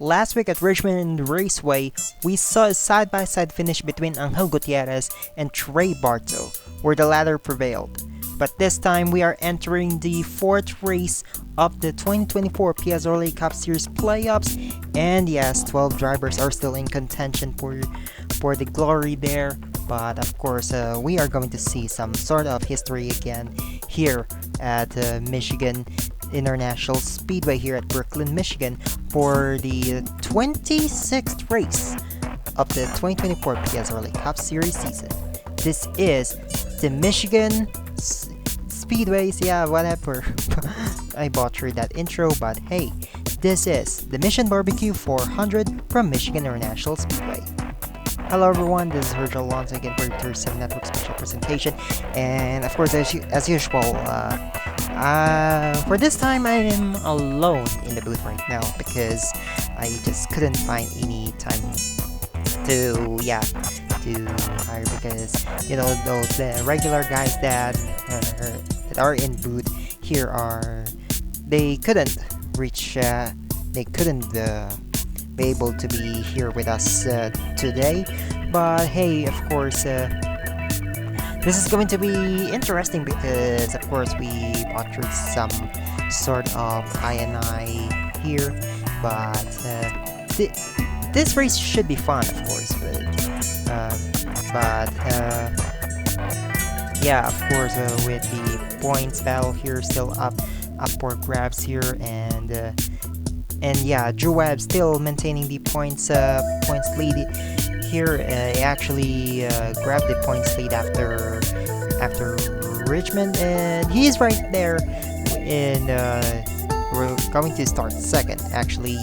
last week at Richmond Raceway, we saw a side-by-side finish between Angel Gutierrez and Trey Barto, where the latter prevailed. But this time we are entering the fourth race of the 2024 PSRLA Cup Series Playoffs, and yes, 12 drivers are still in contention for the glory there. But of course, we are going to see some sort of history again here at Michigan International Speedway here at Brooklyn, Michigan for the 26th race of the 2024 PSRLA Cup Series season. This is the Michigan Speedways, yeah, whatever. I butchered that intro, but hey, this is the Mission BBQ 400 from Michigan International Speedway. Hello everyone, this is Virgil once again for the 37 Network special presentation, and of course as usual, for this time I am alone in the booth right now because I just couldn't find any time to hire, because those the regular guys that are in booth here they couldn't reach they couldn't be able to be here with us today. But hey, of course, this is going to be interesting because, of course, we butchered some sort of I here. But this race should be fun, of course. Yeah, of course, with the points battle here still up for grabs here, and yeah, Drew Webb still maintaining the points lead here. He actually grabbed the points lead after Richmond, and he's right there. And we're going to start second. Actually,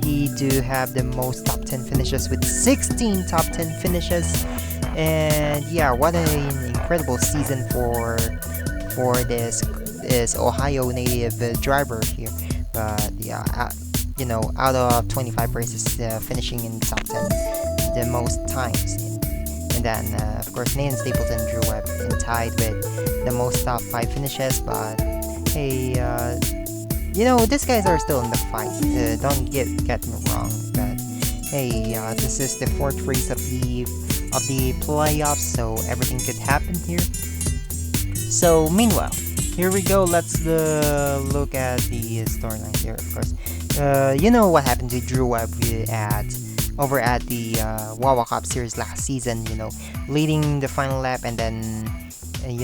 he do have the most top 10 finishes with 16 top 10 finishes. And yeah, what an incredible season for this Ohio native driver here. But yeah, out of 25 races, finishing in top 10 the most times. And then, of course, Nathan Stapleton and Drew Webb tied with the most top 5 finishes. But hey, these guys are still in the fight. Don't get me wrong. But hey, this is the fourth race of the playoffs, so everything could happen here. So meanwhile, here we go. Let's look at the storyline here, of course. What happened to Drew Webb over at the Wawa Cup Series last season, leading the final lap, and then, he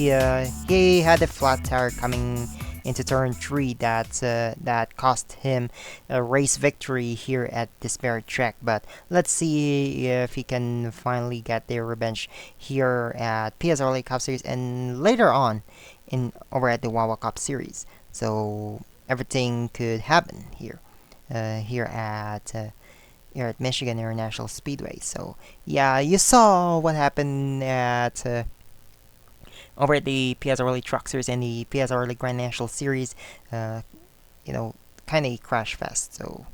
had a flat tire coming into turn 3 that cost him a race victory here at this very track. But let's see if he can finally get their revenge here at PSRLA Cup Series and later on over at the Wawa Cup Series. So everything could happen here at Michigan International Speedway. So yeah, you saw what happened at over at the PSRLA Truck Series and the PSRLA Grand National Series. Kind of a crash fest. So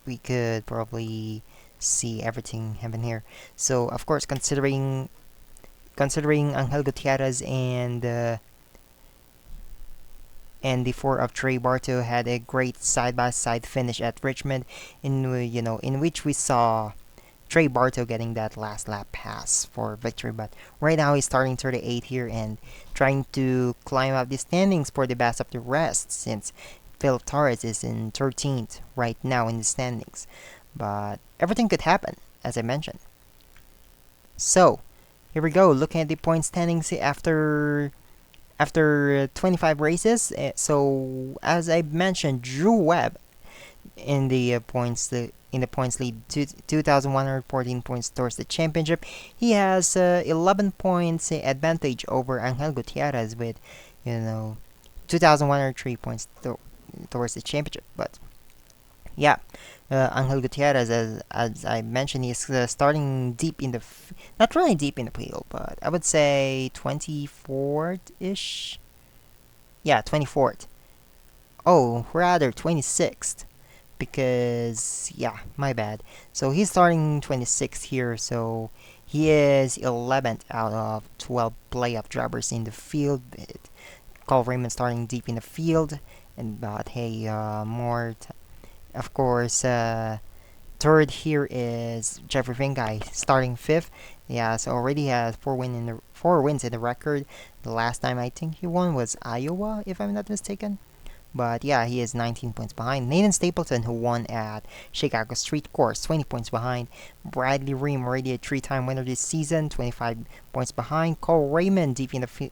we could probably see everything happen here. So of course, considering Angel Gutierrez and the 4 of Trey Barto had a great side-by-side finish at Richmond, in which we saw Trey Barto getting that last lap pass for victory. But right now he's starting 38 here and trying to climb up the standings for the best of the rest, since Philip Torres is in 13th right now in the standings. But everything could happen, as I mentioned. So here we go, looking at the point standings after 25 races. So as I mentioned, Drew Webb in the points lead, 2,114 points towards the championship. He has 11 points advantage over Angel Gutierrez with 2,103 points towards the championship. But yeah, Angel Gutierrez, as I mentioned, he's starting deep in the not really deep in the field, but I would say 24th-ish. Yeah, 24th. Oh, rather 26th. Because, yeah, my bad. So he's starting 26th here, so he is 11th out of 12 playoff drivers in the field. Cole Raymond starting deep in the field, and but hey, Of course, third here is Jeffrey Fingai, starting fifth. He has already has four wins in the record. The last time I think he won was Iowa, if I'm not mistaken. But yeah, he is 19 points behind. Nathan Stapleton, who won at Chicago Street Course, 20 points behind. Bradley Ream, already a three-time winner this season, 25 points behind. Cole Raymond,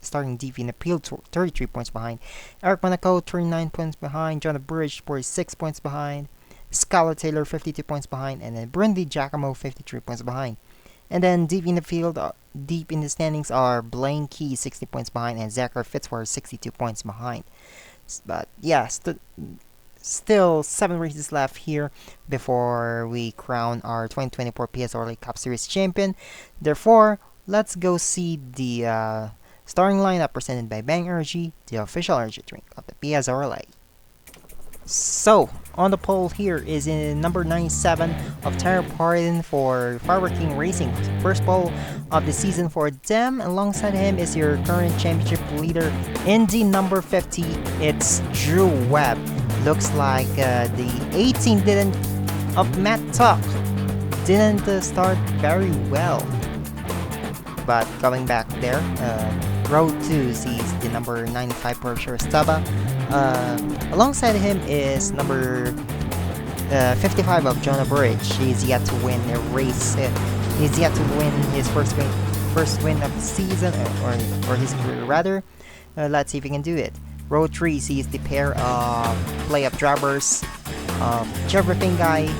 starting deep in the field, 33 points behind. Eric Monaco, 39 points behind. Jonah Bridge, 46 points behind. Skylar Taylor, 52 points behind. And then Brindley Giacomo, 53 points behind. And then deep in the field, deep in the standings are Blaine Key, 60 points behind, and Zachary Fitzwater, 62 points behind. But yeah, still 7 races left here before we crown our 2024 PSRLA Cup Series champion. Therefore, let's go see the starting lineup presented by Bang Energy, the official energy drink of the PSRLA. So, on the pole here is in number 97 of Tara Pardon for Firework King Racing. First pole of the season for them. Alongside him is your current championship leader in the number 50. It's Drew Webb. Looks like the 18 of Matt Tuck didn't start very well. But going back there, row 2 sees the number 95 Porsche Staba. Alongside him is number 55 of Jonah Bridge. He's yet to win a race. He's yet to win his first win of the season, or his career rather. Let's see if he can do it. Row 3 sees the pair of playoff drivers of Trevor Fingai.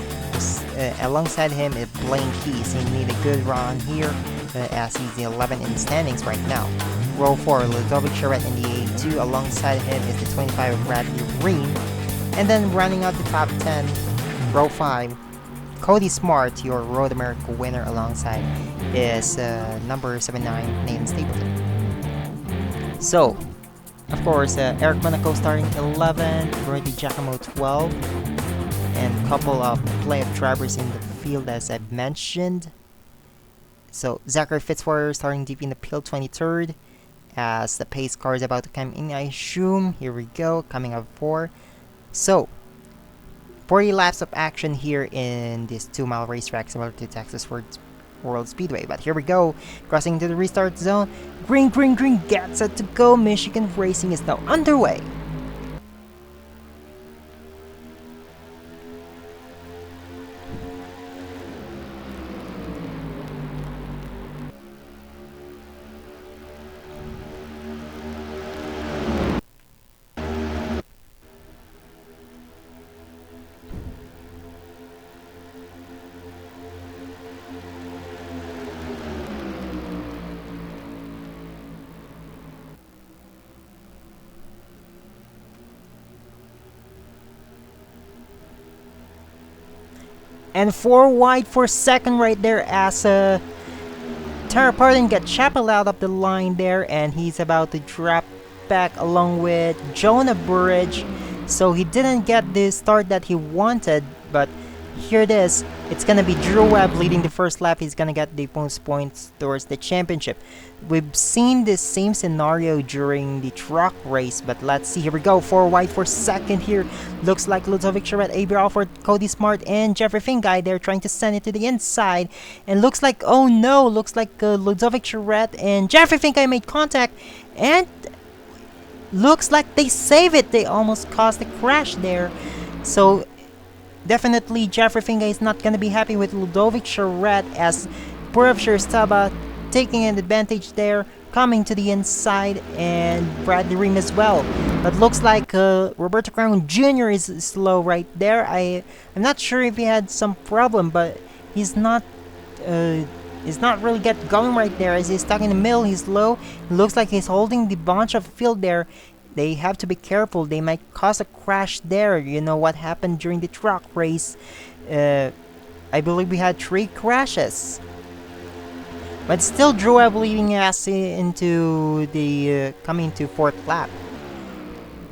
Alongside him is Blaine Keys. He need a good run here as he's the 11 in the standings right now. Row 4, Ludovic Charette in the A2. Alongside him is the 25 of Bradley Ream. And then running out the top 10, row 5, Cody Smart, your Road America winner, alongside is number 79, Nathan Stapleton. So, of course, Eric Monaco starting 11, Brady Giacomo 12, and a couple of playoff drivers in the field as I've mentioned. So, Zachary Fitzwater starting deep in the field, 23rd. As the pace car is about to come in, I assume. Here we go, coming up 4. So, 40 laps of action here in this 2-mile racetrack similar to Texas World Speedway. But here we go, crossing into the restart zone. Green, green, green, get set to go. Michigan racing is now underway. And 4 wide for second right there as Tara Pardon got Chappell out of the line there, and he's about to drop back along with Jonah Bridge. So he didn't get the start that he wanted, but here it is. It's gonna be Drew Webb leading the first lap. He's gonna get the most points towards the championship. We've seen this same scenario during the truck race, but let's see. Here we go. 4 wide for second here. Looks like Ludovic Charette, A.B. Alford, Cody Smart, and Jeffrey Fingai. They're trying to send it to the inside. And looks like, oh no, looks like Ludovic Charette and Jeffrey Fingai made contact. And looks like they save it. They almost caused a crash there. So definitely Jeffrey Fingai is not going to be happy with Ludovic Charette as Porsche Staba taking an advantage there, coming to the inside, and Bradley Ream as well. But looks like Roberto Crown Jr. is slow right there. I'm not sure if he had some problem, but he's not really get going right there as he's stuck in the middle. He's low. It looks like he's holding the bunch of field there. They have to be careful. They might cause a crash there. You know what happened during the truck race. I believe we had 3 crashes. But still Drew Webb leading us into the coming to 4th lap.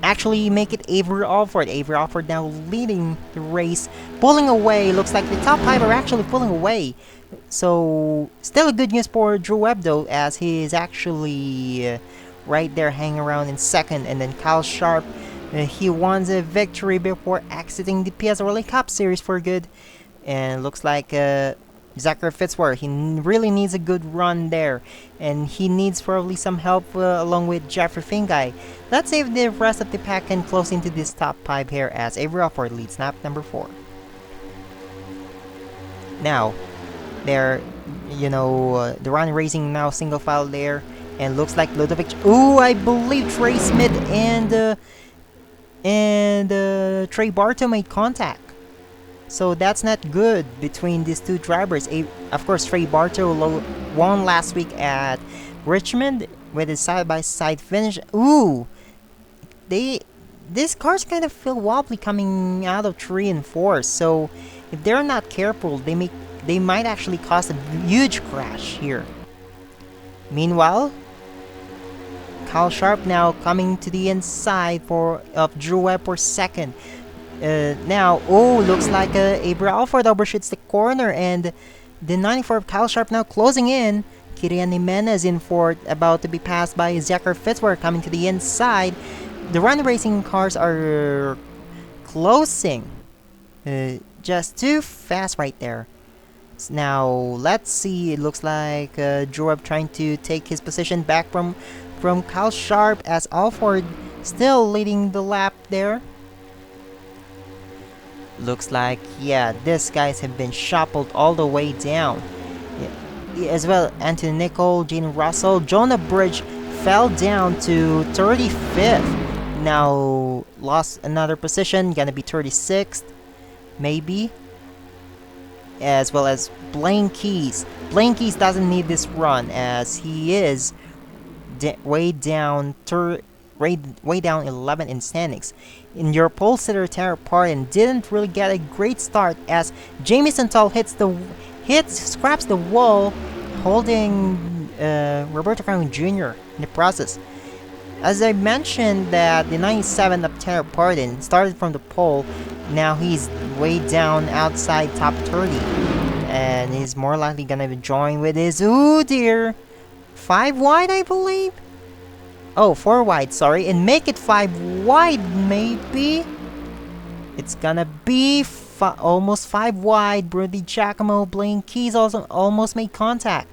Actually make it Avery Alford. Avery Alford now leading the race. Pulling away. Looks like the top 5 are actually pulling away. So still a good news for Drew Webb though, as he is actually right there hanging around in second. And then Kyle Sharp He won the victory before exiting the PSRLA Cup Series for good. And looks like Zachary Fitzwater, he really needs a good run there. And he needs probably some help along with Jeffrey Fingai. Let's see if the rest of the pack can close into this top 5 here as Avery Alford leads lap number 4. Now, there, the run racing now single file there. And looks like Ludovic. Ooh, I believe Trey Smith and Trey Bartow made contact. So that's not good between these two drivers. Of course, Trey Bartow won last week at Richmond with a side-by-side finish. Ooh, these cars kind of feel wobbly coming out of 3 and 4. So if they're not careful, they might actually cause a huge crash here. Meanwhile, Kyle Sharp now coming to the inside of Drew Webb for second. Now, looks like Avery Alford overshoots the corner, and the 94 of Kyle Sharp now closing in. Kirian Jimenez in fourth, about to be passed by Zachary Fitzwater coming to the inside. The run racing cars are closing just too fast right there. Now, let's see. It looks like Drew Webb trying to take his position back from Kyle Sharp as Alford still leading the lap there. Looks like, yeah, these guys have been shuffled all the way down. Yeah, as well, Anthony Nicol, Gene Russell, Jonah Bridge fell down to 35th. Now lost another position, gonna be 36th, maybe. As well as Blaine Keys. Blaine Keys doesn't need this run as he is way down 11 in standings. In your pole sitter, Tara Parton didn't really get a great start as Jamie Santal scraps the wall, holding Roberto Crown Jr. in the process. As I mentioned that the 97 of Tara Parton started from the pole, now he's way down outside top 30. And he's more likely gonna be join with his, 5 wide, I believe? Oh, 4 wide, sorry, and make it 5 wide, maybe? It's gonna be almost 5 wide. Brody Giacomo, Blaine Keys also almost made contact.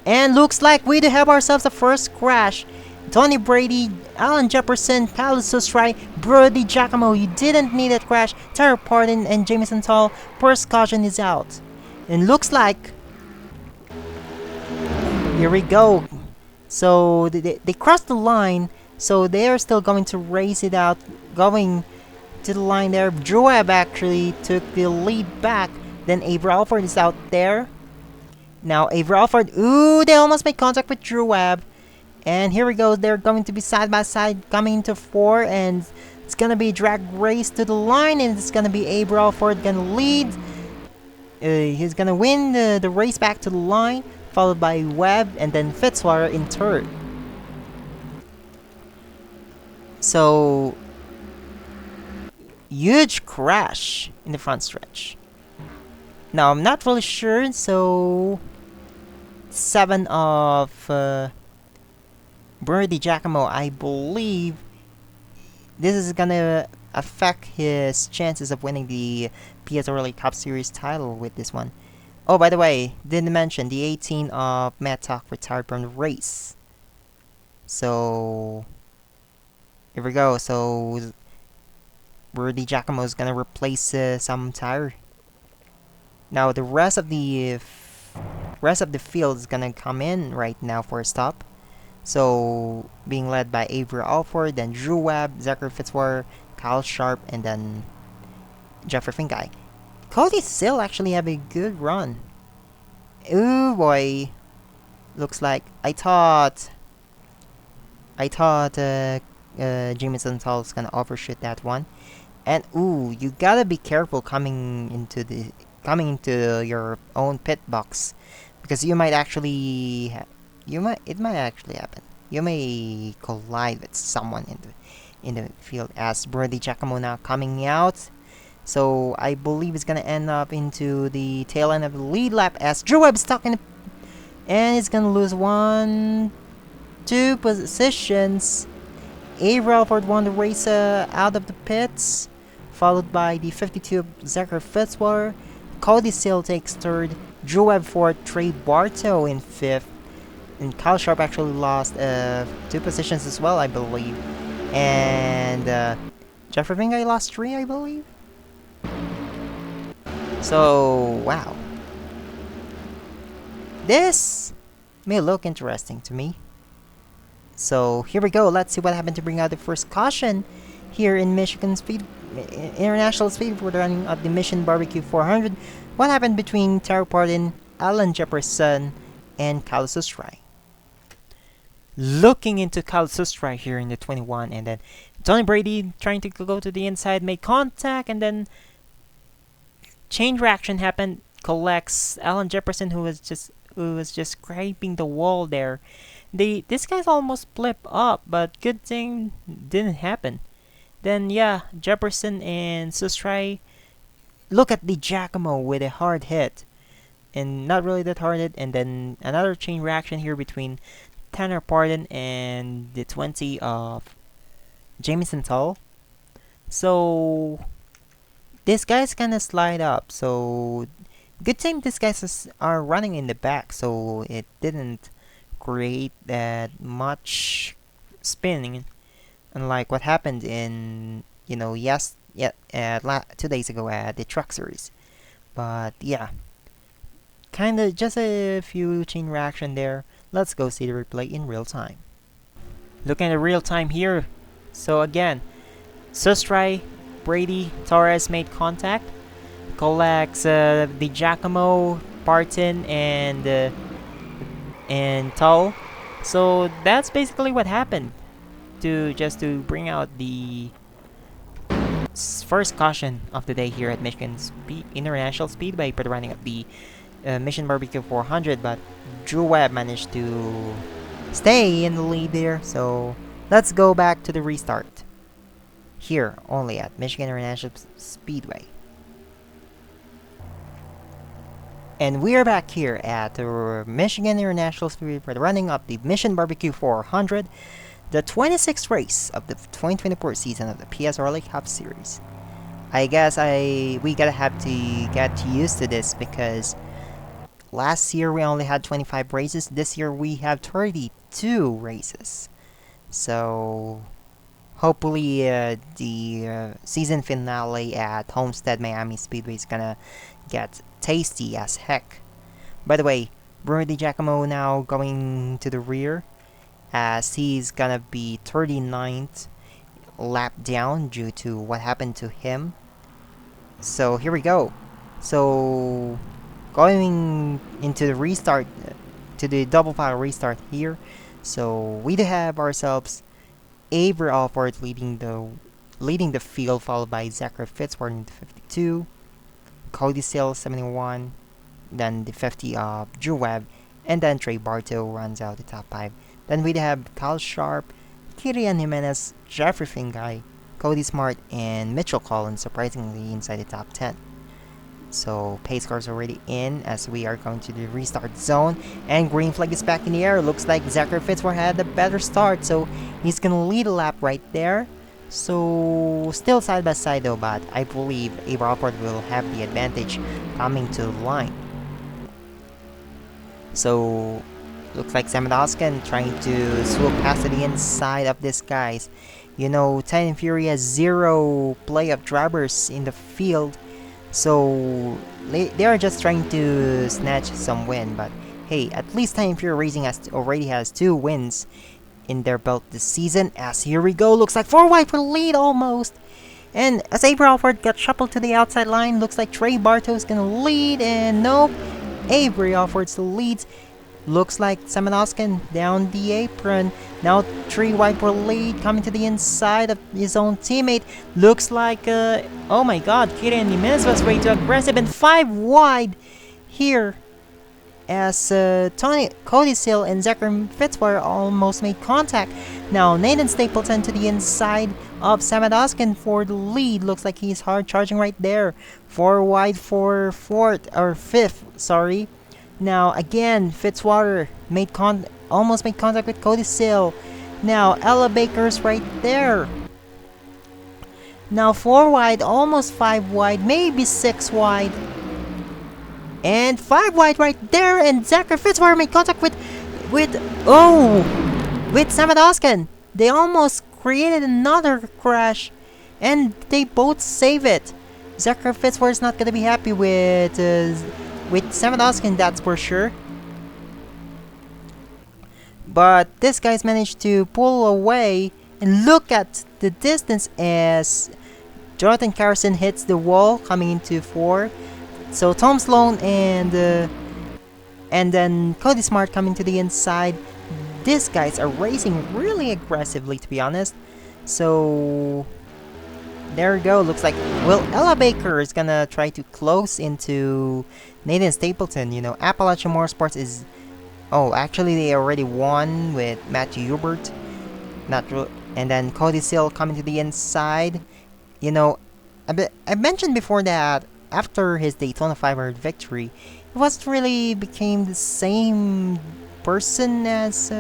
And looks like we do have ourselves a first crash. Tony Brady, Alan Jefferson, Kyle Susrai, Brody Giacomo, you didn't need that crash. Tara Parton and Jameson Tall, first caution is out. And looks like, here we go. So they crossed the line, so they are still going to race it out, going to the line there. Drew Webb actually took the lead back, then Avery Alford is out there. Now Avery Alford, they almost made contact with Drew Webb. And here we go, they're going to be side by side coming into 4, and it's gonna be a drag race to the line, and it's gonna be Avery Alford gonna lead. He's gonna win the race back to the line, followed by Webb and then Fitzwater in third. So, huge crash in the front stretch. Now, I'm not really sure, so 7 of Brody Giacomo, I believe this is gonna affect his chances of winning the PSRLA Cup Series title with this one. Oh, by the way, didn't mention the 18 of Matt Tuck retired from the race. So here we go. So Brody Giacomo is gonna replace some tire. Now the rest of the field is gonna come in right now for a stop. So being led by Avery Alford, then Drew Webb, Zachary Fitzwater, Kyle Sharp, and then Jeffrey Fingai. Cody Sill actually have a good run. Ooh boy, looks like I thought Jameson Tall's gonna overshoot that one. And you gotta be careful coming into your own pit box, because you might actually it might actually happen. You may collide with someone in the field as Brody Giacomo now coming out. So I believe it's gonna end up into the tail end of the lead lap as Drew Webb stuck in and it's gonna lose 1-2 positions. Avery Alford won the race out of the pits, followed by the 52 of Zachary Fitzwater. Cody Seal takes third, Drew Webb fourth, Trey Bartow in fifth, and Kyle Sharp actually lost 2 positions as well, I believe. And Jeffrey Vingay lost 3, I believe. So, wow. This may look interesting to me. So, here we go. Let's see what happened to bring out the first caution here in Michigan International Speedway for the running of the Mission BBQ 400. What happened between Tara Pardon, Alan Jefferson, and Kyle Sustrai? Looking into Kyle Sustrai here in the 21, and then Tony Brady trying to go to the inside, made contact, and then chain reaction happened. Collects Alan Jefferson, who was just scraping the wall there. This guy's almost flipped up, but good thing didn't happen. Then yeah, Jefferson and Sustrai. Look at the Giacomo with a hard hit, and not really that hard hit. And then another chain reaction here between Tanner Pardon and the 20 of Jamison Tull. So this guy's gonna slide up. So good thing these guys are running in the back, so it didn't create that much spinning, unlike what happened in 2 days ago at the Truck Series. But yeah, kind of just a few chain reaction there. Let's go see the replay in real time. Looking at the real time here. So again, Sustrai, Brady, Torres made contact. Collects the Giacomo, Parton, and Tull. So that's basically what happened. To bring out the first caution of the day here at Michigan International Speedway for the running of the Mission BBQ 400, but Drew Webb managed to stay in the lead there. So let's go back to the restart here only at Michigan International Speedway. And we are back here at the Michigan International Speedway for the running of the Mission BBQ 400, the 26th race of the 2024 season of the PSRLA Cup Series. I guess we gotta have to get used to this, because last year we only had 25 races. This year we have 32 races. So hopefully the season finale at Homestead Miami Speedway is gonna get tasty as heck. By the way, Bruno Di Giacomo now going to the rear, as he's gonna be 39th lap down due to what happened to him. So here we go. So going into the restart, to the double file restart here. So we do have ourselves Avery Alford leading the field, followed by Zachary Fitzwater in the 52, Cody Seal 71, then the 50 of Drew Webb, and then Trey Bartow runs out the top 5. Then we have Kyle Sharp, Kirian Jimenez, Jeffrey Fingay, Cody Smart, and Mitchell Collins surprisingly inside the top 10. So pace cars already in as we are going to the restart zone, and green flag is back in the air. Looks like Zachary Fitzwater had a better start, so he's gonna lead a lap right there. So still side by side though, but I believe Avery Alford will have the advantage coming to the line. So looks like Samadoskan trying to swoop past to the inside of these guys. You know, Titan Fury has 0 playoff drivers in the field, so they are just trying to snatch some win. But hey, at least Titan Fury Racing already has 2 wins in their belt this season. As here we go, looks like 4 wide for the lead almost. And as Avery Alford got shuffled to the outside line, looks like Trey Bartow is gonna lead, and nope, Avery Alford still leads. Looks like Samanoskan down the apron. Now 3 wide for lead, coming to the inside of his own teammate. Looks like, oh my god, Kirian Jimenez was way too aggressive, and 5 wide here as Cody Seal and Zachary Fitzwater almost made contact. Now Nathan Stapleton to the inside of Samadoskan for the lead. Looks like he's hard charging right there. 4 wide for 5th, sorry. Now again, Fitzwater almost made contact with Cody Seal. Now, Ella Baker's right there. Now 4 wide, almost 5 wide, maybe 6 wide. And 5 wide right there, and Zachary Fitzwater made contact with Samadoskan. They almost created another crash, and they both save it. Zachary Fitzwater is not gonna be happy with Samadoskan, that's for sure. But this guy's managed to pull away, and look at the distance as Jonathan Carson hits the wall coming into 4. So Tom Sloan and then Cody Smart coming to the inside. These guys are racing really aggressively, to be honest. So there we go. Looks like Ella Baker is gonna try to close into Nathan Stapleton. You know, Appalachian Motorsports is. Oh, actually, they already won with Matthew Hubert. And then Cody Seal coming to the inside. You know, I mentioned before that after his Daytona 500 victory, he wasn't really became the same person as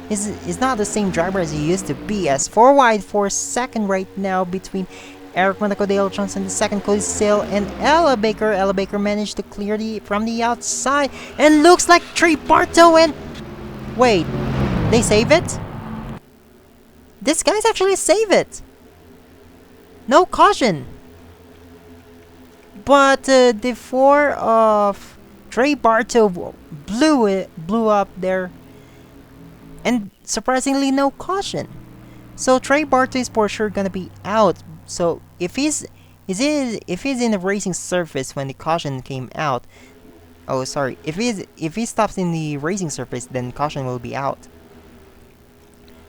is not the same driver as he used to be. As 4 wide for second right now between Eric Monaco, Dale Johnson, the second Cody Seal, and Ella Baker. Ella Baker managed to clear from the outside, and looks like Trey Bartow and wait, they save it? This guy's actually save it. No caution. But the 4 of Trey Bartow blew up there, and surprisingly no caution. So Trey Bartow is for sure gonna be out. So if he's in the racing surface when the caution came out, oh sorry, if he stops in the racing surface, then caution will be out.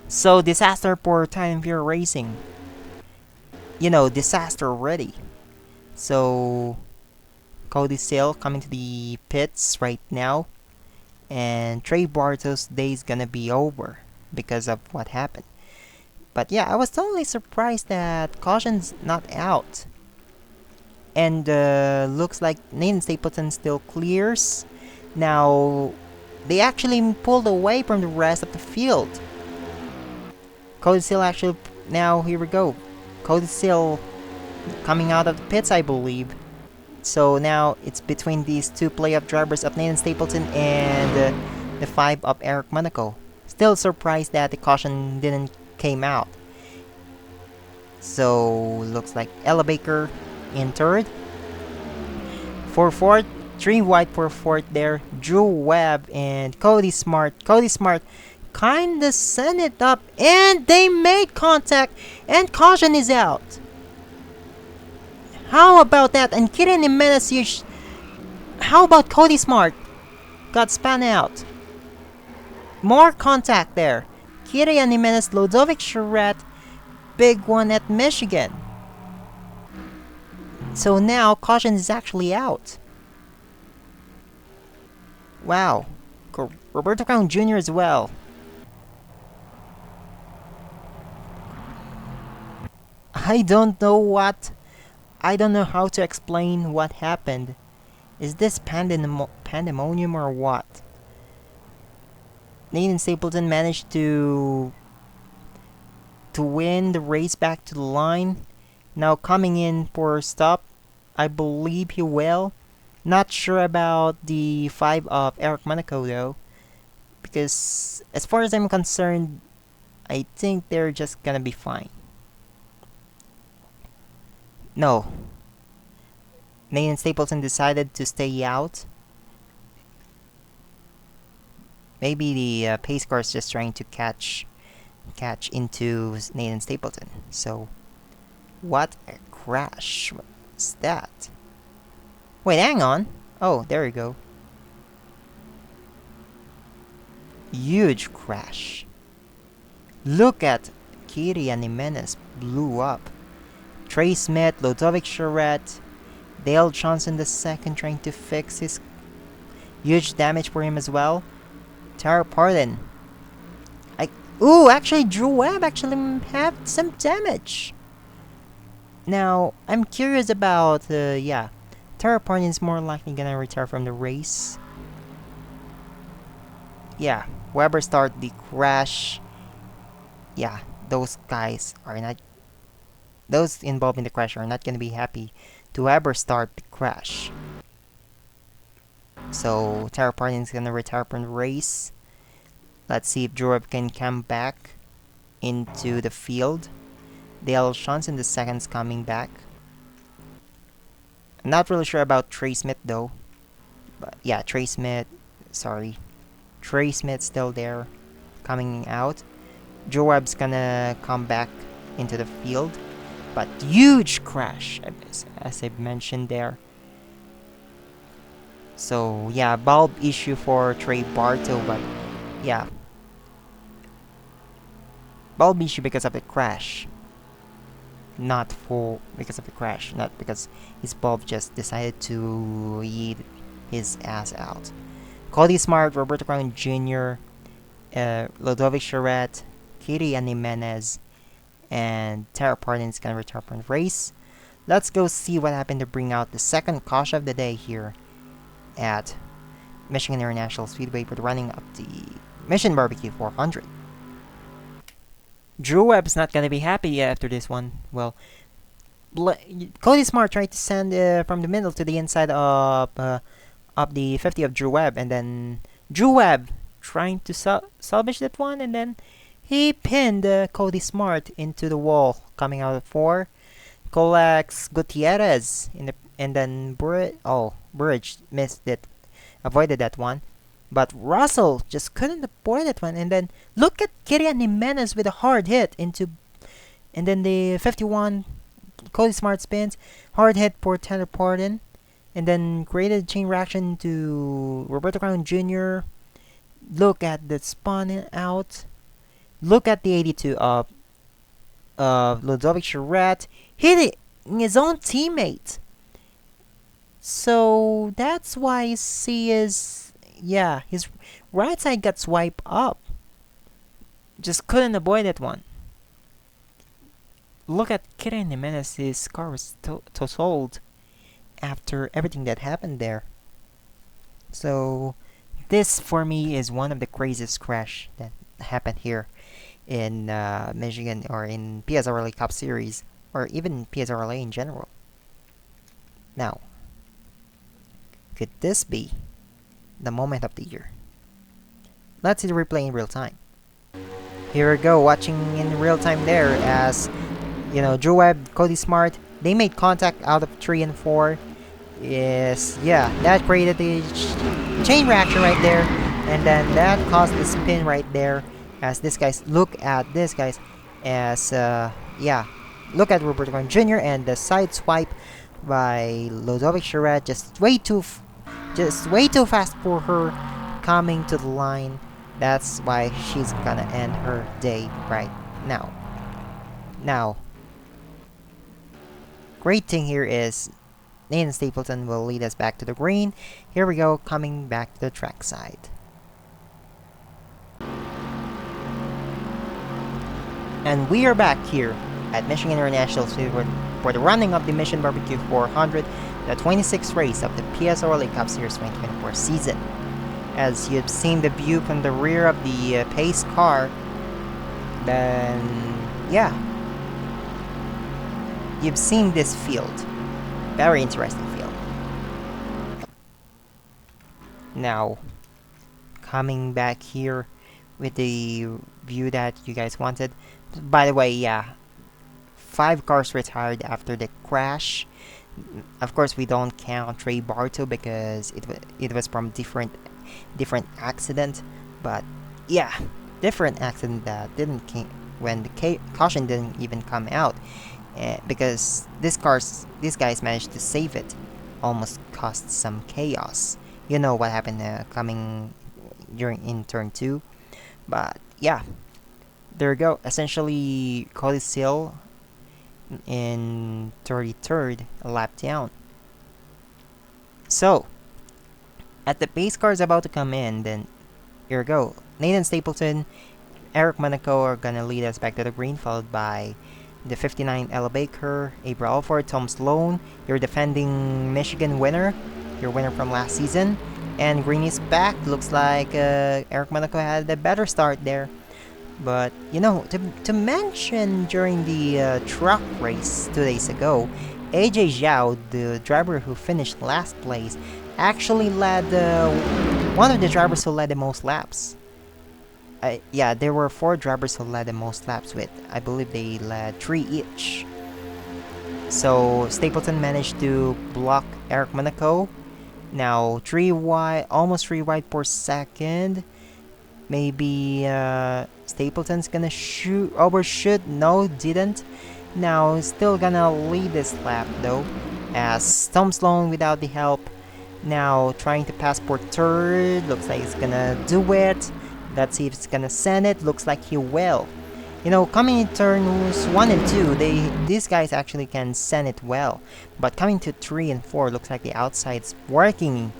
So disaster for Time Fury Racing. You know, disaster already. So Cody Sale coming to the pits right now, and Trey Bartow's day is gonna be over because of what happened. But yeah, I was totally surprised that caution's not out. And looks like Nathan Stapleton still clears. Now, they actually pulled away from the rest of the field. Cody Seal actually, now here we go. Cody Seal coming out of the pits, I believe. So now it's between these two playoff drivers of Nathan Stapleton and the 5 of Eric Monaco. Still surprised that the caution didn't came out. So looks like Ella Baker in third. For fourth, 3 wide for fourth there. Drew Webb and Cody Smart. Cody Smart kinda sent it up, and they made contact, and caution is out. How about that? And Kirian Jimenez, how about Cody Smart? Got spun out. More contact there. Kirian Jimenez, Ludovic Charette, big one at Michigan. So now caution is actually out. Wow. Roberto Crown Jr. as well. I don't know how to explain what happened. Is this pandemonium or what? Nathan Stapleton managed to win the race back to the line. Now coming in for a stop, I believe he will. Not sure about the 5 of Eric Monaco though, because as far as I'm concerned, I think they're just gonna be fine. No. Nathan Stapleton decided to stay out. Maybe the pace car is just trying to catch into Nathan Stapleton. So, what a crash was that? Wait, hang on. Oh, there you go. Huge crash. Look at Kirian Jimenez blew up. Trey Smith, Ludovic Charette, Dale Johnson II trying to fix his huge damage for him as well. Tara Pardon. Actually Drew Webb actually had some damage. Now, I'm curious about, Tara Pardon is more likely gonna retire from the race. Yeah, Webber started the crash. yeah, those guys are not, those involved in the crash are not gonna be happy to ever start the crash. So Tara Parton's gonna retire from the race. Let's see if Jorab can come back into the field. Dale Johnson the second's coming back. I'm not really sure about Trey Smith though. But yeah, Trey Smith, sorry. Trey Smith's still there, coming out. Joab's gonna come back into the field. But huge crash, as I mentioned there. So yeah, bulb issue for Trey Barto, but yeah, bulb issue because of the crash. Not for because of the crash, not because his bulb just decided to eat his ass out. Cody Smart, Roberto Crown Jr., Ludovic Charette, Kirian Jimenez, and Tara Parton's gonna return from the race. Let's go see what happened to bring out the second caution of the day here at Michigan International Speedway for the running of the Mission BBQ 400. Drew Webb's not gonna be happy after this one. Well, Cody Smart tried to send from the middle to the inside of the 50 of Drew Webb, and then Drew Webb trying to salvage that one, and then he pinned Cody Smart into the wall, coming out of 4. Collects Gutierrez in the, and then Burridge missed it, avoided that one. But Russell just couldn't avoid that one, and then look at Kirian Jimenez with a hard hit into, and then the 51 Cody Smart spins, hard hit for Tanner Parton, and then created a chain reaction to Roberto Crown Jr. Look at the spawning out. Look at the 82 of Ludovic Charette hitting his own teammate. So that's why you see his right side got swiped up. Just couldn't avoid that one. Look at Kirian Jimenez, his car was totaled after everything that happened there. So this for me is one of the craziest crash that happened here in Michigan, or in PSRLA Cup Series, or even PSRLA in general. Now, could this be the moment of the year? Let's see the replay in real time. Here we go, watching in real time there as, you know, Drew Webb, Cody Smart, they made contact out of 3 and 4. That created the chain reaction right there, and then that caused the spin right there. As this guys, look at this guys, as look at Roberto Crown Jr. and the side swipe by Ludovic Charette, just way too fast for her coming to the line. That's why she's gonna end her day right now. Now, great thing here is Nathan Stapleton will lead us back to the green. Here we go, coming back to the track side. And we are back here at Michigan International Speedway for the running of the Mission BBQ 400, the 26th race of the PSRLA Cup Series 2024 season. As you've seen the view from the rear of the pace car, then you've seen this field. Very interesting field. Now, coming back here with the view that you guys wanted. By the way, 5 cars retired after the crash. Of course, we don't count Trey Barto because it was from different accident. But different accident that didn't came when the caution didn't even come out. Because these guys managed to save it. Almost caused some chaos. You know what happened coming in turn 2. But there we go. Essentially, Cody Seal in 33rd, a lap down. So, at the pace car is about to come in, then here we go. Nathan Stapleton, Eric Monaco are gonna lead us back to the green, followed by the 59 Ella Baker, April Alford, Tom Sloan, your defending Michigan winner, your winner from last season. And green is back. Looks like Eric Monaco had a better start there. But you know, to mention during the truck race 2 days ago, AJ Zhao, the driver who finished last place, actually led one of the drivers who led the most laps. Yeah, there were 4 drivers who led the most laps with, I believe they led 3 each. So Stapleton managed to block Eric Monaco. Now 3 wide, almost 3 wide per second. Maybe Stapleton's gonna overshoot. No, didn't. Now still gonna lead this lap though, as Tom Sloan without the help. Now trying to pass for third. Looks like he's gonna do it. Let's see if it's gonna send it. Looks like he will. You know, coming in turns 1 and 2, these guys actually can send it well. But coming to 3 and 4, looks like the outside's working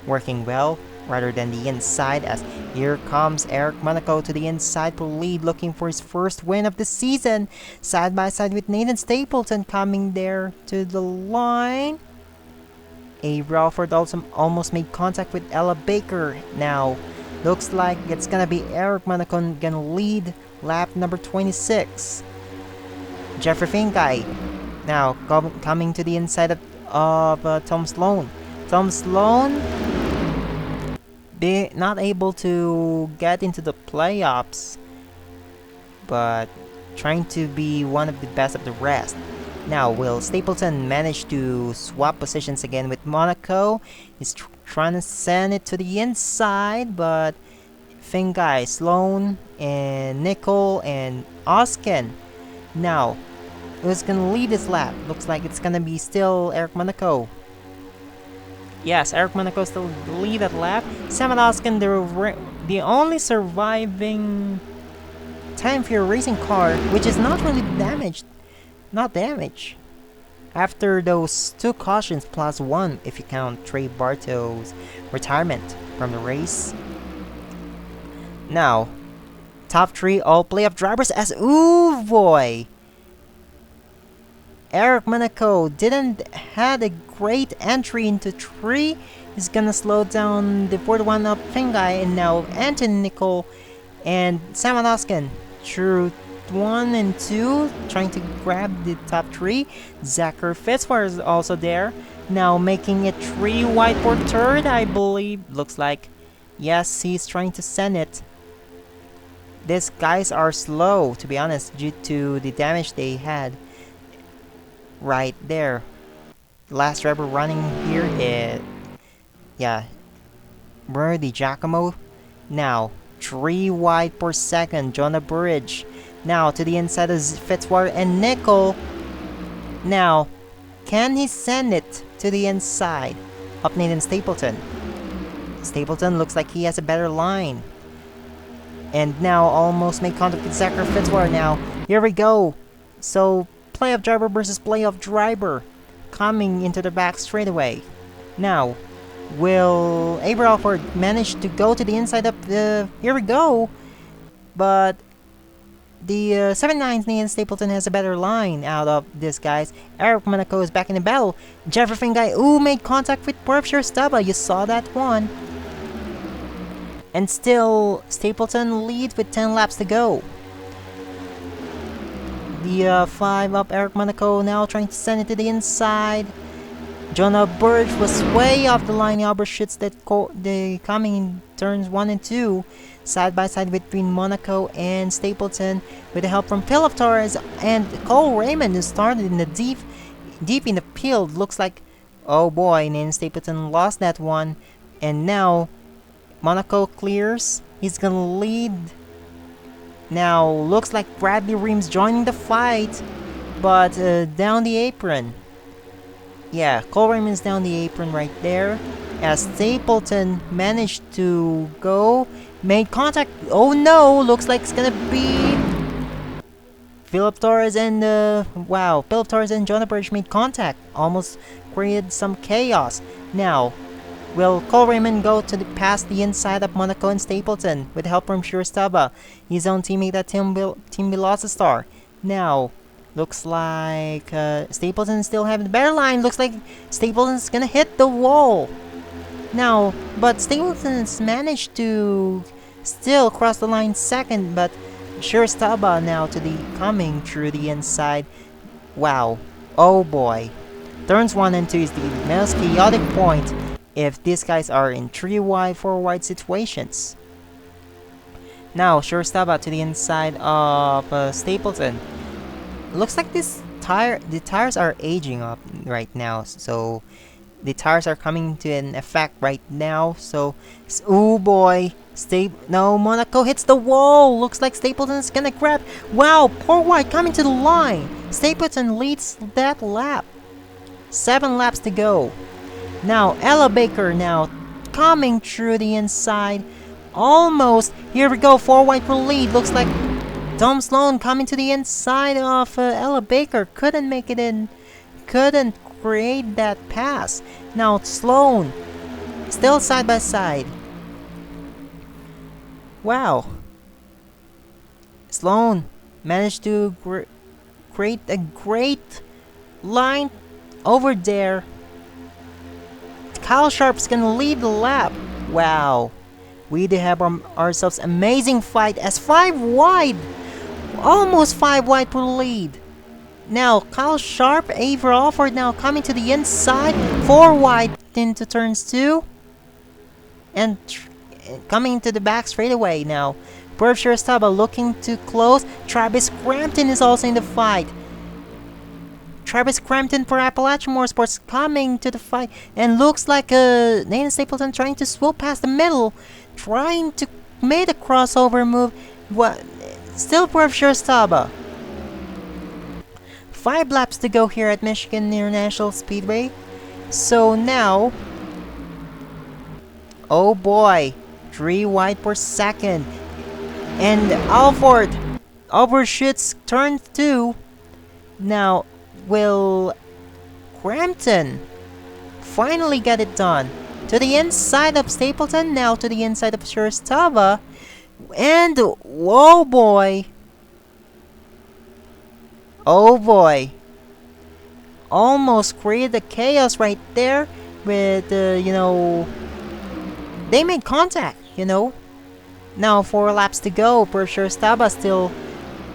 well rather than the inside, as here comes Eric Monaco to the inside for lead, looking for his first win of the season. Side by side with Nathan Stapleton coming there to the line. A Ralford also almost made contact with Ella Baker. Now, looks like it's gonna be Eric Monaco gonna lead lap number 26. Jeffrey Finkai now coming to the inside of Tom Sloan. Tom Sloan not able to get into the playoffs, but trying to be one of the best of the rest. Now, will Stapleton manage to swap positions again with Monaco? He's trying to send it to the inside, but Fingai, Sloan, and Nicole, and Oskin. Now, who's gonna lead this lap? Looks like it's gonna be still Eric Monaco. Yes, Eric Monaco still lead that lap. Sam and Oskin, the only surviving Time Fury racing car, which is not really damaged. Not damaged. After those 2 cautions plus 1, if you count Trey Bartow's retirement from the race. Now, top 3 all playoff drivers as ooh boy! Eric Monaco didn't had a great entry into 3. He's gonna slow down the 41 up Fingai, and now Anton Nicole and Simon Oskin through 1 and 2, trying to grab the top 3. Zachary Fitzwater is also there, now making it 3 wide for third, I believe. Looks like, yes, he's trying to send it. These guys are slow, to be honest, due to the damage they had. Right there. The last driver running here is, yeah, Brody Giacomo. Now, 3 wide per second, Jonah Burridge. Now, to the inside of Fitzwater and Nickel. Now, can he send it to the inside of Nathan Stapleton? Stapleton looks like he has a better line. And now, almost made contact with Zachary Fitzwater now. Here we go. So, playoff driver versus playoff driver coming into the back straightaway. Now, will Avery Alford manage to go to the inside of the... Here we go! But the 79's Nathan Stapleton has a better line out of this guys. Eric Monaco is back in the battle. Jeffrey Fingai, ooh, made contact with Berkshire Stubba. You saw that one. And still, Stapleton leads with 10 laps to go. The 5 up Eric Monaco now trying to send it to the inside. Jonah Burge was way off the line. He overshoots that the coming in turns 1 and 2. Side by side between Monaco and Stapleton with the help from Philip Torres and Cole Raymond, who started in the deep in the field. Looks like, oh boy, and then Stapleton lost that one. And now Monaco clears. He's gonna lead. Now, looks like Bradley Reams joining the fight, but down the apron. Yeah, Cole Raymond's down the apron right there, as Stapleton managed to go, made contact. Oh no, looks like it's gonna be Philip Torres and, Philip Torres and Jonah Burge made contact, almost created some chaos. Now, will Cole Raymond go to past the inside of Monaco and Stapleton with help from Shurstaba, his own teammate at Team Velocity? Now, looks like Stapleton still having the better line. Looks like Stapleton's gonna hit the wall. Now, but Stapleton's managed to still cross the line second, but Shirstaba now to the coming through the inside. Wow. Oh boy. Turns 1 and 2 is the most chaotic point if these guys are in 3 wide, 4 wide situations. Now, Shirstaba to the inside of Stapleton. Looks like the tires are aging up right now, so the tires are coming to an effect right now. So, oh boy, no, Monaco hits the wall. Looks like Stapleton's gonna grab. Wow, poor White coming to the line. Stapleton leads that lap. 7 laps to go. Now, Ella Baker now coming through the inside. Almost. Here we go. 4 White will lead. Looks like Tom Sloan coming to the inside of Ella Baker. Couldn't make it in. Couldn't create that pass. Now Sloan still side by side. Wow. Sloan managed to create a great line over there. Kyle Sharp's gonna lead the lap. Wow. We do have ourselves amazing fight as 5 wide. Almost 5 wide for the lead. Now Kyle Sharp, Avery Alford now coming to the inside. 4 wide into turns 2. And coming to the back straightaway now. Perv Shirstaba looking to close. Travis Crampton is also in the fight. Travis Crampton for Appalachian Motorsports coming to the fight. And looks like Nathan Stapleton trying to swoop past the middle. Trying to make a crossover move. Still Perv Shirstaba. 5 laps to go here at Michigan International Speedway. So now, oh boy, 3 wide per second. And Alford overshoots turn 2. Now, will Crampton finally get it done? To the inside of Stapleton, now to the inside of Shirstaba. And, oh boy. Oh boy. Almost created a chaos right there with, they made contact, Now 4 laps to go. Per Shirstaba still.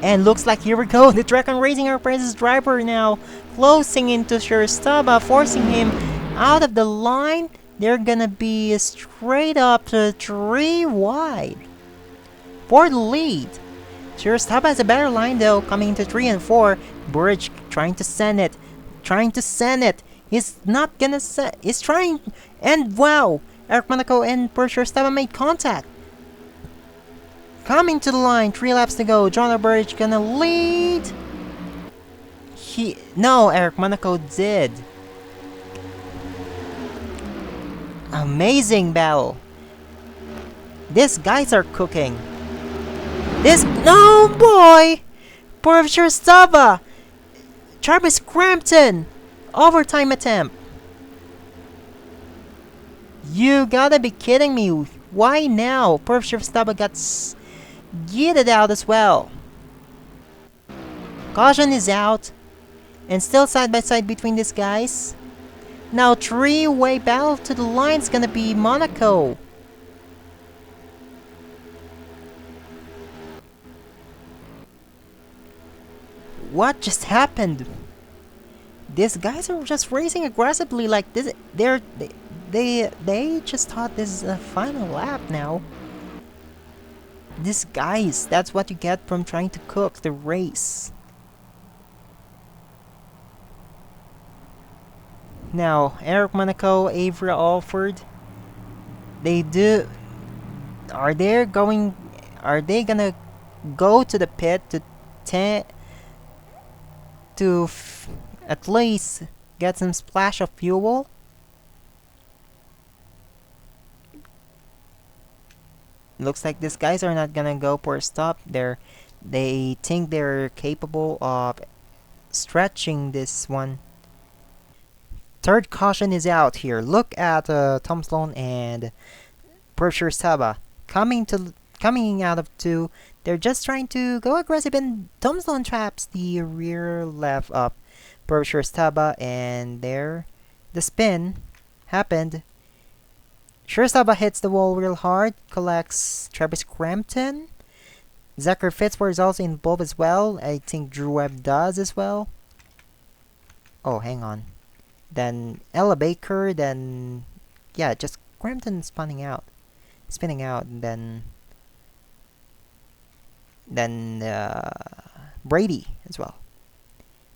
And looks like here we go. The Dragon Racing Apprentice driver now closing into Shirstaba, forcing him out of the line. They're gonna be straight up to 3 wide for the lead. Shirstaba has a better line though, coming into 3 and 4. Burridge trying to send it. He's not gonna send. He's trying. And wow! Eric Monaco and Shirstaba made contact. Coming to the line, 3 laps to go. John Burridge gonna lead. No, Eric Monaco did. Amazing battle. These guys are cooking. No boy! Poor Shirstaba! Travis Crampton! Overtime attempt. You gotta be kidding me. Why now? Poor Shirstaba got yeeted out as well. Caution is out. And still side by side between these guys. Now 3-way battle to the line's gonna be Monaco. What just happened? These guys are just racing aggressively like this. They just thought this is a final lap now. These guys, that's what you get from trying to cook the race. Now, Eric Monaco, Avery Alford. Are they gonna go to the pit to at least get some splash of fuel? Looks like these guys are not gonna go for a stop there. They think they're capable of stretching this one. Third caution is out here. Look at Tom Sloan and Shirstaba coming out of 2. They're just trying to go aggressive, and Tom Sloan traps the rear left up Shirstaba, and there the spin happened. Shirstaba hits the wall real hard, collects Travis Crampton. Zachary Fitzpatrick is also involved as well. I think Drew Webb does as well. Oh, hang on. Then Ella Baker, then yeah, just Crampton spinning out, and then Brady as well.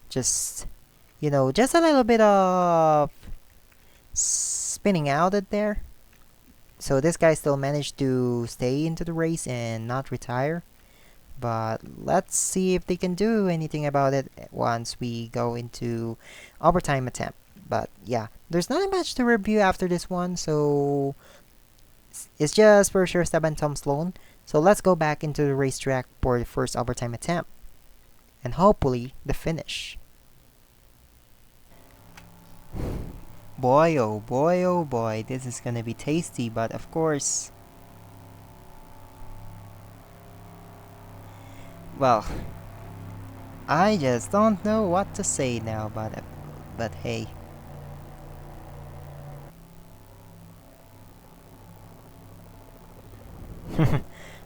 Just just a little bit of spinning out at there. So this guy still managed to stay into the race and not retire. But let's see if they can do anything about it once we go into overtime attempt. But yeah, there's not much to review after this one, so it's just for sure Step and Tom Sloan. So let's go back into the racetrack for the first overtime attempt. And hopefully the finish. Boy, oh boy, this is gonna be tasty, but of course, well, I just don't know what to say now, but hey.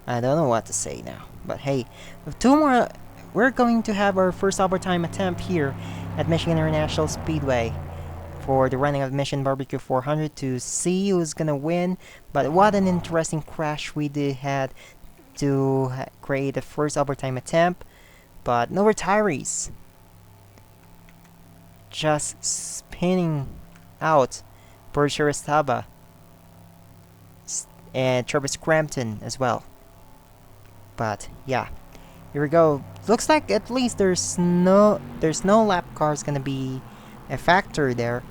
I don't know what to say now, but hey, with two more, we're going to have our first overtime attempt here at Michigan International Speedway for the running of Mission BBQ 400 to see who's gonna win. But what an interesting crash we had to create the first overtime attempt, but no retirees. Just spinning out for Shirastava and Travis Crampton as well. But yeah, here we go. Looks like at least there's no lap cars gonna be a factor there.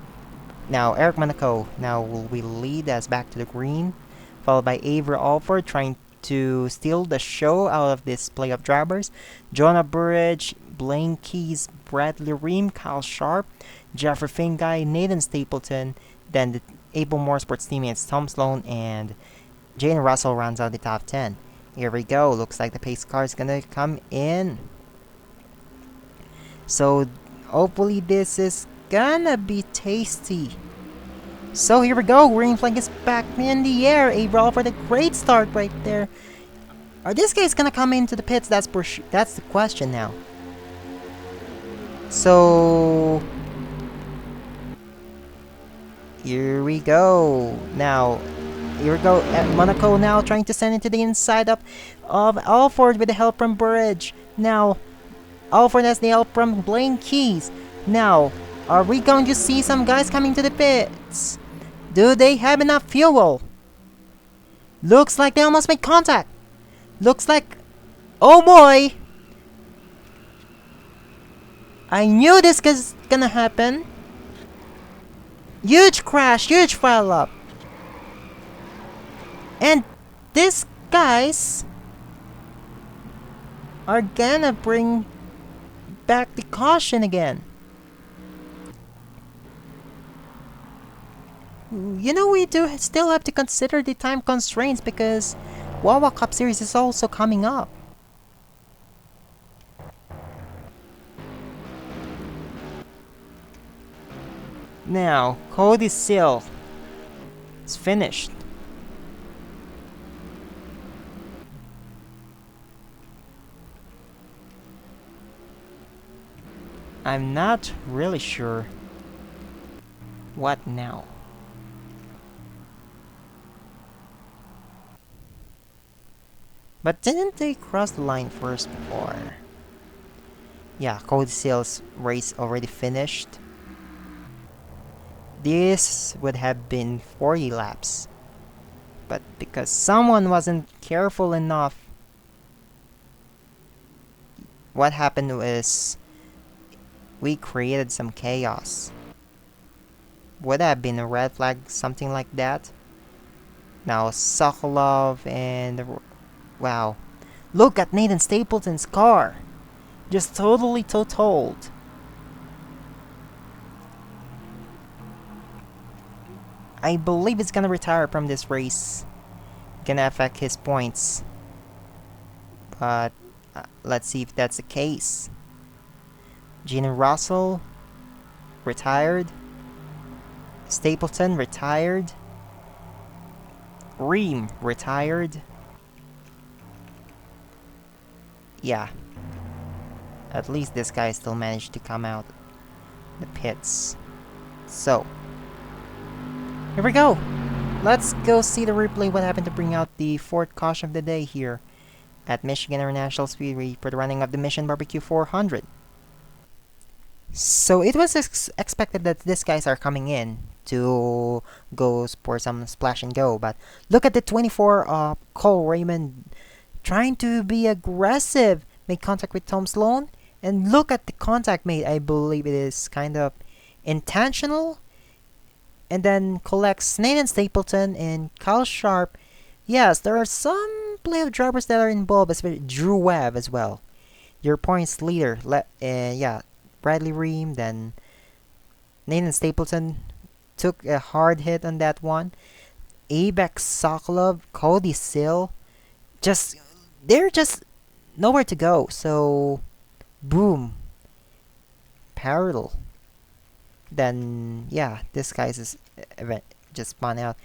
Now Eric Monaco now will lead us back to the green, followed by Avery Alford trying to steal the show out of this playoff drivers. Jonah Burridge, Blaine Keys, Bradley Ream, Kyle Sharp, Jeffrey Finguy, Nathan Stapleton, then the Able Motorsports teammates Tom Sloan and Jane Russell rounds out the top 10. Here we go. Looks like the pace car is gonna come in. So hopefully this is gonna be tasty. So here we go. Green flag is back in the air. Avery for the great start right there. Are these guys gonna come into the pits? That's the question now. So here we go. Now here we go. Monaco now trying to send it to the inside of Alford with the help from Burridge. Now Alford has the help from Blaine Keys. Now, are we going to see some guys coming to the pits? Do they have enough fuel? Looks like they almost made contact. Looks like... Oh boy! I knew this was gonna happen. Huge crash, huge file up. And these guys are gonna bring back the caution again. We do still have to consider the time constraints because Wawa Cup Series is also coming up. Now, Cody Seal is finished. I'm not really sure what now. But didn't they cross the line first before? Yeah, Cody Seal's race already finished. This would have been 40 laps. But because someone wasn't careful enough, what happened was we created some chaos. Would have been a red flag, something like that. Now Sokolov and wow, look at Nathan Stapleton's car, just totally totaled. I believe it's gonna retire from this race. Gonna affect his points, but let's see if that's the case. Gina Russell retired. Stapleton retired. Ream retired. yeah, at least this guy still managed to come out the pits. So, here we go. Let's go see the replay what happened to bring out the fourth caution of the day here at Michigan International Speedway for the running of the Mission BBQ 400. So it was expected that these guys are coming in to go for some splash and go, but look at the 24 Cole Raymond trying to be aggressive, make contact with Tom Sloan, and look at the contact made. I believe it is kind of intentional, and then collects Nathan Stapleton and Kyle Sharp. Yes, there are some playoff drivers that are involved, especially Drew Webb as well. Your points leader, yeah, Bradley Ream, then Nathan Stapleton took a hard hit on that one. Abek Sokolov, Cody Sill, they're just nowhere to go. So, boom, parallel. Then yeah, this guy's event just spun out.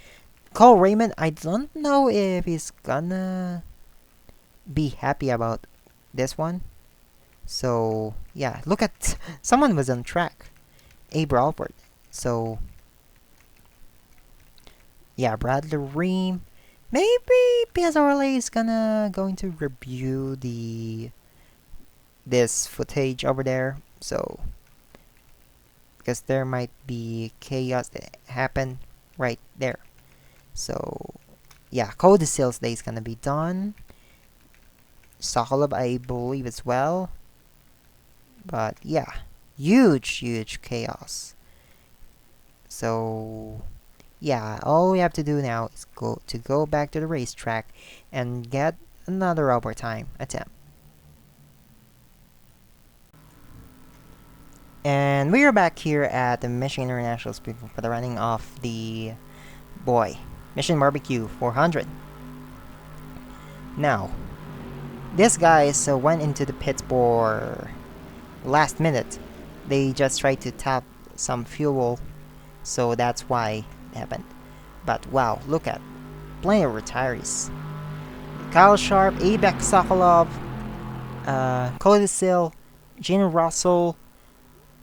Cole Raymond, I don't know if he's gonna be happy about this one. So yeah, look at someone was on track, Abe Alpert. So yeah, Bradley Ream. Maybe PSRLA is going to review this footage over there. So because there might be chaos that happen right there. So yeah, Cody Sales Day is gonna be done. Sokolov, I believe as well. But yeah, huge chaos. So yeah, all we have to do now is go back to the racetrack and get another overtime attempt. And we are back here at the Michigan International Speedway for the running of the Mission BBQ 400. Now, these guys went into the pits for last minute. They just tried to tap some fuel, so that's why it happened. But wow, look at plenty of retirees. Kyle Sharp, Abek Sokolov, Cody Sill, Gene Russell,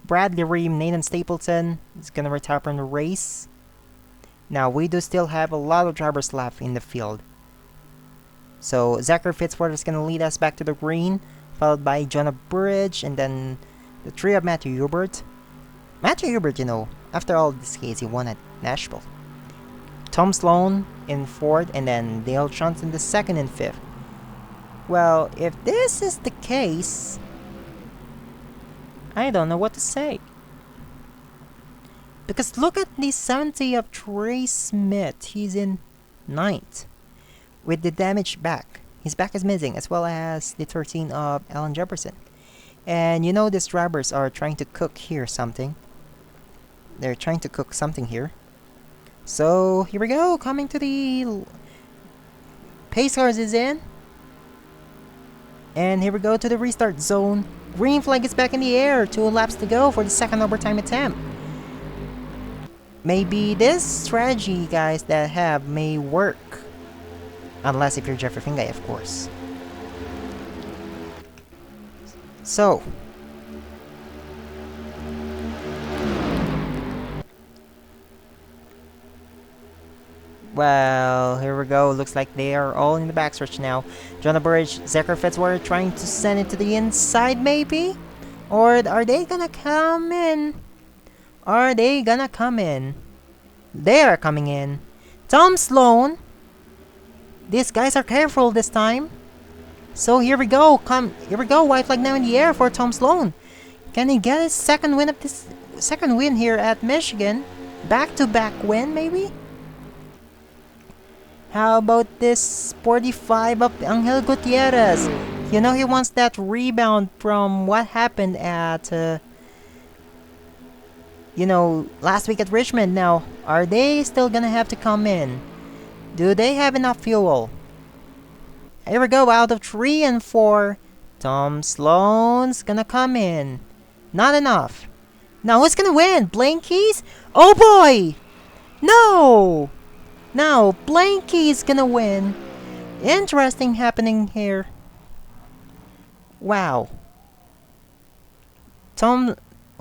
Bradley Ream, Nathan Stapleton is gonna retire from the race. Now we do still have a lot of drivers left in the field. So Zachary Fitzwater is gonna lead us back to the green, followed by Jonah Bridge, and then the three of Matthew Hubert. Matthew Hubert, after all this case, he won at Nashville. Tom Sloan in fourth, and then Dale Johnson the second and fifth. Well, if this is the case, I don't know what to say. Because look at the 70 of Trey Smith. He's in ninth with the damaged back. His back is missing, as well as the 13 of Alan Jefferson. And these drivers are trying to cook here something. They're trying to cook something here. So here we go, coming to the pace cars is in. And here we go to the restart zone. Green flag is back in the air. 2 laps to go for the second overtime attempt. Maybe this strategy, guys, that I have may work. Unless if you're Jeffrey Fingay, of course. So. Well, here we go. Looks like they are all in the backstretch now. Jonah Burridge, Zachary Fitzwater trying to send it to the inside, maybe? Or are they gonna come in? Are they gonna come in? They are coming in. Tom Sloan. These guys are careful this time. So here we go. Here we go. White flag now in the air for Tom Sloan. Can he get his second win here at Michigan? Back-to-back win, maybe? How about this 45 of Angel Gutierrez? He wants that rebound from what happened at, last week at Richmond. Now, are they still gonna have to come in? Do they have enough fuel? Here we go, out of 3 and 4. Tom Sloan's gonna come in. Not enough. Now, who's gonna win? Blanky's? Oh boy! No! Now, Blanky's gonna win. Interesting happening here. Wow.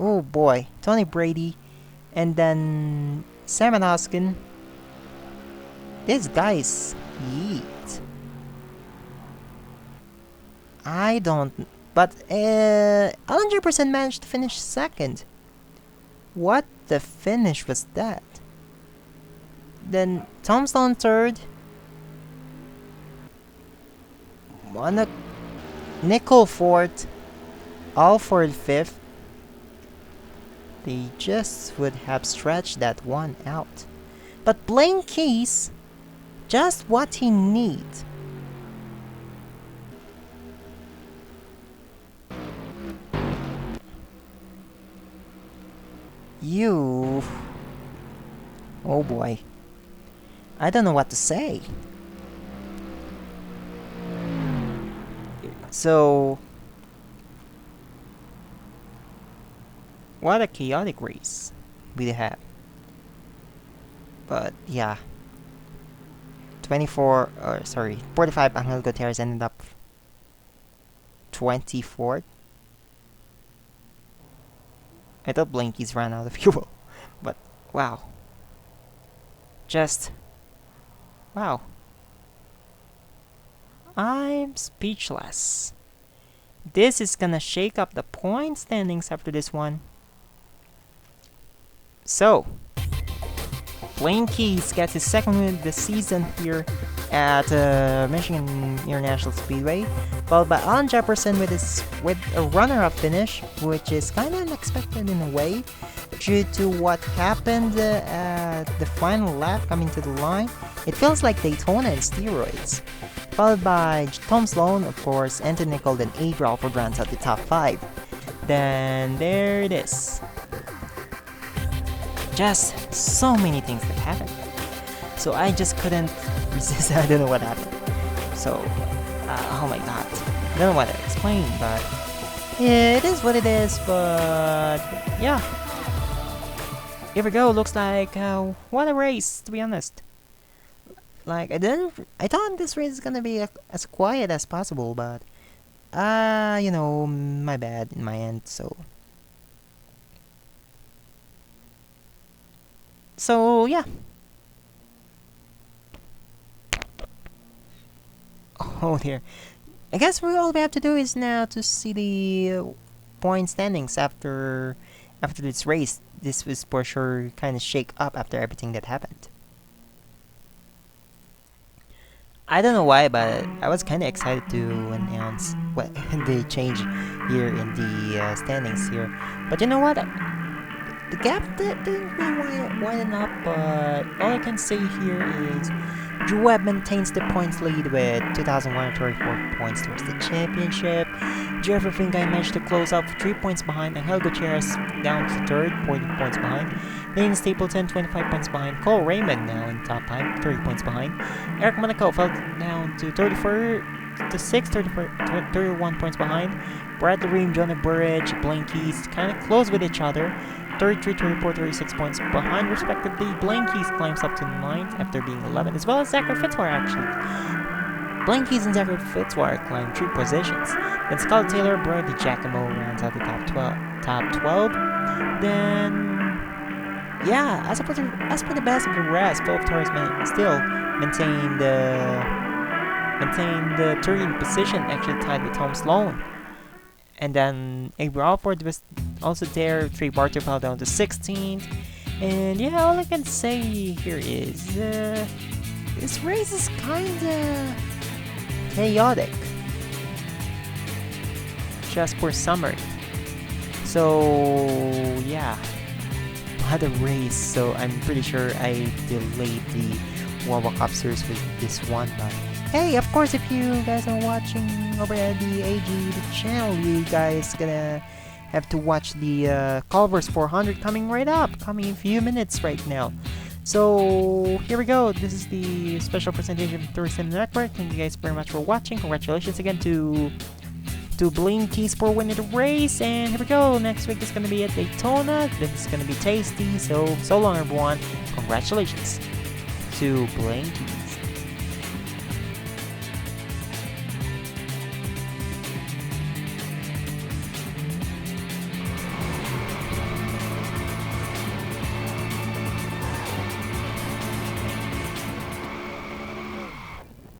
Oh boy, Tony Brady, and then Sam Hoskin. These guys, yeet. I don't, but Alan Jefferson managed to finish second. What the finish was that? Then Tom Stone third. Nickel fourth. Alford fifth. They just would have stretched that one out. But Blaine Keys, just what he needs. You... Oh boy. I don't know what to say. So... What a chaotic race we have. But yeah. 45 Angel Gutierrez ended up 24th. I thought Blankies ran out of fuel, but wow. Just wow. I'm speechless. This is gonna shake up the point standings after this one. So, Blaine Keys gets his second win of the season here at Michigan International Speedway, followed by Alan Jefferson with a runner-up finish, which is kind of unexpected in a way, due to what happened at the final lap coming to the line. It feels like Daytona and steroids. Followed by Tom Sloan, of course, Anthony Nicol, and Abe Alford runs out the top 5. Then there it is. Just so many things that happened. So I just couldn't resist. I don't know what happened. So, oh my god. I don't know what to explain, but yeah, it is what it is, but yeah. Here we go, looks like, what a race, to be honest. Like, I thought this race is gonna be as quiet as possible, but, you know, my bad in my end, so. So, yeah. Oh dear. I guess all we have to do is now to see the point standings after this race. This was for sure kind of shake up after everything that happened. I don't know why, but I was kind of excited to announce what the change here in the standings here. But you know what? The gap didn't really widen up, but all I can say here is Drew Webb maintains the points lead with 2,134 points towards the championship. Jeffrey Finguy managed to close out 3 points behind, and Angel Gutierrez down to third, 40 points behind. Nathan Stapleton, 25 points behind. Cole Raymond now in top 5, 30 points behind. Eric Monaco fell down to 31 points behind. Bradley Ream, Jonah Burridge, Blaine Keys kind of close with each other. 33, 34, 36 points behind respectively. Blaine Keys climbs up to 9th after being 11th, as well as Zachary Fitzwater actually. Blaine Keys and Zachary Fitzwater climb 3 positions. Then Scott Taylor, Brody Giacomo rounds out the top 12. Then, yeah, as for the best of the rest, both Torres still maintain the 13th position, actually tied with Tom Sloan. And then Avery Alford was also there. Trey Barter fell down to 16th. And yeah, all I can say here is this race is kinda chaotic. Just for summary. So yeah, what a race. So I'm pretty sure I delayed the PSRLA Cup Series with this one, but hey, of course, if you guys are watching over at the AG channel, you guys gonna have to watch the Culver's 400 coming right up, coming in a few minutes right now. So here we go. This is the special presentation of Tourism Network. Thank you guys very much for watching. Congratulations again to Blaine Keys for winning the race. And here we go. Next week is gonna be at Daytona. This is gonna be tasty. So long, everyone. Congratulations to Blaine Keys.